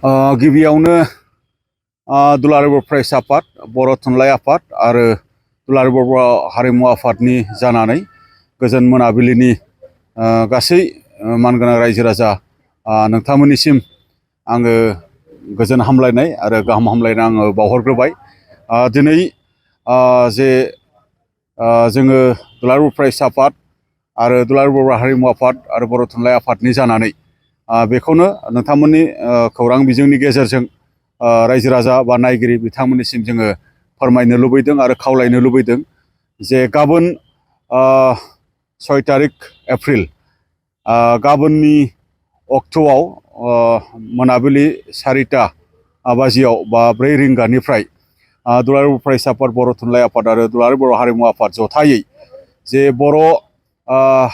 गिबियावनो दुलाराय बर' फरायसा आफाद, बर' थुनलाइ आफाद आरो दुलाराय बर' हारिमु आफादनि जानानै गोजोन मोनाबिलिनि गासै मानगोनां रायजो राजा नोंथांमोननिसिम आङो गोजोन हामलायनाय आरो गाहाम हामलायनाय आङो बावहरग्रोबाय। दिनै जे जोङो दुलाराय बर' फरायसा आफाद आरो दुलाराय बर' हारिमु आफाद आरो बर' थुनलाइ आफादनि जानानै बेखौनो नोंथांमोननि खौरां बिजोंनि गेजेरजों रायजो राजा बा नायगिरि बिथांमोननिसिम जोङो फोरमायनो लुबैदों आरो खावलायनो लुबैदों जे गाबोन 6 तारिख एप्रिल गाबोननि अक्ट'आव मोनाबिलि 4टा बाजियाव बा 4 रिंगानिफ्राय दुलाराय बर' फरायसा आफाद, बर' थुनलाइ आफाद आरो दुलाराय बर' हारिमु आफाद जथायै जे बर'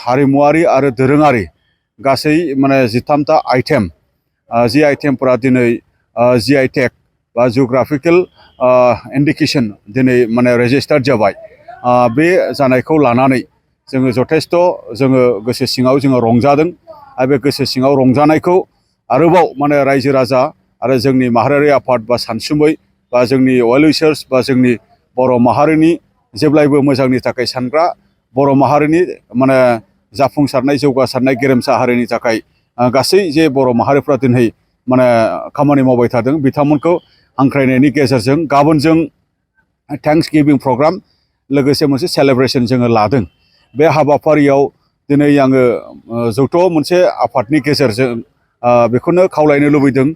हारिमुवारि आरो दोरोङारि गासै माने 13टा आइटेम जि आइटेमफोरा दिनै GI टेग बा जिअग्राफिकेल इन्डिकेसन दिनै माने रेजिस्टार्ड जाबाय। बे जानायखौ लानानै जोङो जथेस्थ' जोङो गोसो सिङाव जोङो रंजादों आरो बे गोसो सिङाव रंजानायखौ आरोबाव माने रायजो राजा आरो जोंनि माहारियारि आफाद बा सानसुमै बा जोंनि वेल उइसार्स बा जोंनि बर' माहारिनि जेब्लायबो मोजांनि थाखाय सानग्रा बर' माहारिनि माने जाफुंसारनाय जौगासारनाय गेरेमसा हारिनि थाखाय गासै जे बर' माहारिफ्रा दिनै माने खामानि मावबाय थादों बिथांमोनखौ हांख्रायनायनि गेजेरजों गाबोन जों थेंक्स गिभिं प्रग्राम लोगोसे मोनसे सेलेब्रेसन जोङो लादों। बे हाबाफारियाव दिनै आङो जौथ' मोनसे आफादनि गेजेरजों बेखौनो खावलायनो लुबैदों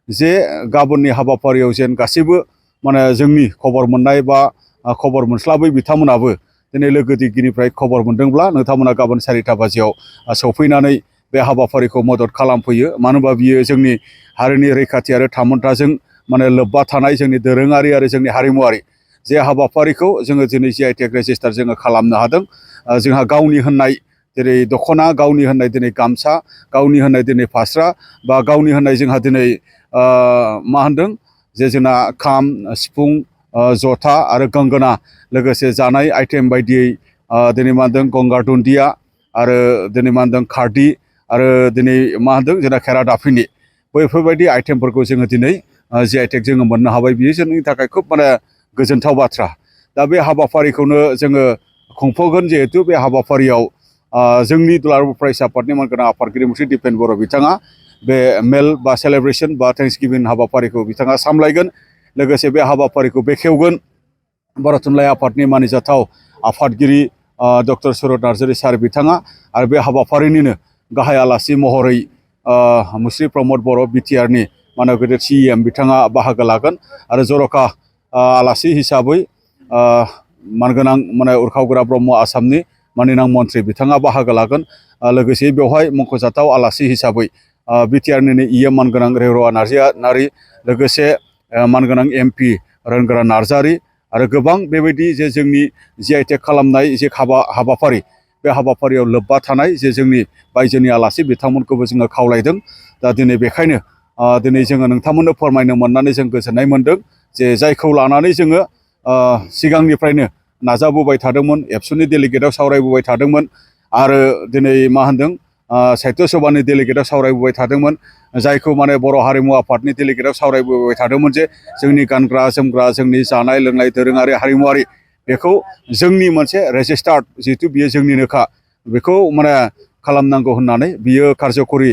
जे गाबोननि हाबाफारियाव जेन गासैबो माने जोंनि खबर मोननाय बा खबर मोनस्लाबै बिथांमोनाबो दिनै लोगो दिगिनिफ्राय खबर मोनदोंब्ला नोंथांमोना गाबोन 4टा बाजियाव सौफैनानै बे हाबाफारिखौ मदद खालामफैयो। मानो होनबा बियो जोंनि हारिनि रैखाथि आरो थामोन्थाजों माने लोब्बा थानाय जोंनि दोरोङारि आरो जोंनि हारिमुवारि जे हाबाफारिखौ जोङो दिनै GI टेग रेजिस्टार जोङो खालामनो हादों। जोंहा गावनि होननाय जेरै दख'ना, गावनि होननाय दिनै गामसा, गावनि होननाय दिनै फास्रा बा गावनि होननाय जोंहा दिनै मा होनदों जे जोंना खाम, सिफुं, जथा आरो गंगोना लोगोसे जानाय आइटेम बायदियै दिनै मा होनदों गंगार दुन्दिया आरो दिनै मा होनदों खारदि आरो दिनै मा होनदों जोंना खेरादाफिनि बैफोरबायदि आइटेमफोरखौ जोङो दिनै GI टेग जोङो मोननो हाबाय। बियो जोंनि थाखाय खोब माने गोजोनथाव बाथ्रा। दा बे हाबाफारिखौनो जोङो खुंफुंगोन जिहेथु बे हाबाफारियाव जोंनि दुलाराय बर' फरायसा आफादनि मानगोनां आफादगिरि मुश्री दिपेन बर' बिथाङा बे मेल बा सेलेब्रेसन बा थेंक्स गिभिं हाबाफारिखौ बिथाङा सामलायगोन। लोगोसे बे हाबाफारिखौ बेखेवगोन बर' थुनलाइ आफादनि मानिजाथाव आफादगिरि डक्टर सुरत नार्जारि सार बिथाङा आरो बे हाबाफारिनिनो गाहाय आलासि महरै मुश्री प्रमद बर' बिटिआरनि माने गेदेर CEM बिथाङा बाहागो लागोन आरो जर'खा आलासि हिसाबै मानगोनां माने उरखावग्रा ब्रह्म आसामनि माननिनां मन्थ्रि बिथाङा बाहागो लागोन। लोगोसे बेवहाय मख'जाथाव आलासि हिसाबै बिटिआरनिनो EM मानगोनां रेवरा नार्जारि लोगोसे मानगोनां MP रोनगोरा नार्जारि आरो गोबां बेबायदि जे जोंनि GI टेग खालामनाय जे हाबाफारि बे हाबाफारियाव लोब्बा थानाय जे जोंनि बायजोनि आलासि बिथांमोनखौबो जोङो खावलायदों। दा दिनै बेखायनो दिनै जोङो नोंथांमोननो फोरमायनो मोननानै जों गोजोननाय मोनदों जे जायखौ लानानै जोङो सिगांनिफ्रायनो नाजाबोबाय थादोंमोन, एबसुनि डेलिगेटआव सावरायबोबाय थादोंमोन आरो दिनै मा होनदों साहित्य सभानि डेलिगेटआव सावरायबोबाय थादोंमोन, जायखौ माने बर' हारिमु आफादनि डेलिगेटआव सावरायबोबाय थादोंमोन जे जोंनि गानग्रा जोमग्रा, जोंनि जानाय लोंनाय दोरोङारि हारिमुवारि बेखौ जोंनि मोनसे रेजिस्टार्ड जिहेथु बियो जोंनिनोखा बेखौ माने खालामनांगौ होननानै बियो कारज'करि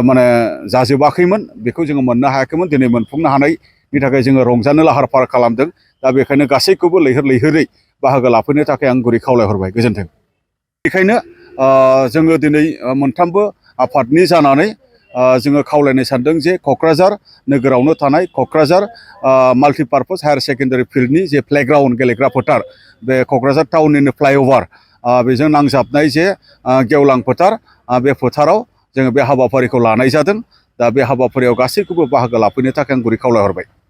माने जाजोबाखैमोन, बेखौ जोङो मोननो हायाखैमोन। दिनै मोनफुंनो हानायनि थाखाय जोङो रंजानो लाहार फाहार खालामदों। दा बेखायनो गासैखौबो लैहोर लैहोरै बाहागो लाफैनो थाखाय आं गुरै खावलायहरबाय। गोजोन्थों। बेखायनो जोङो दिनै मोनथामबो आफादनि जानानै जोङो खावलायनो सानदों जे क'क्राझार नोगोरावनो थानाय क'क्राझार माल्टिपार्पस हायार सेकेन्डारि फिल्डनि जे प्लेग्राउन्ड गेलेग्रा फोथार बे क'क्राझार टाउननिनो फ्लाइअभार बेजों नांजाबनाय जे गेवलां फोथार बे फोथाराव जोङो बे हाबाफारिखौ लानाय जादों। दा बे हाबाफारियाव गासैखौबो बाहागो लाफैनो थाखाय आं गुरै खावलायहरबाय।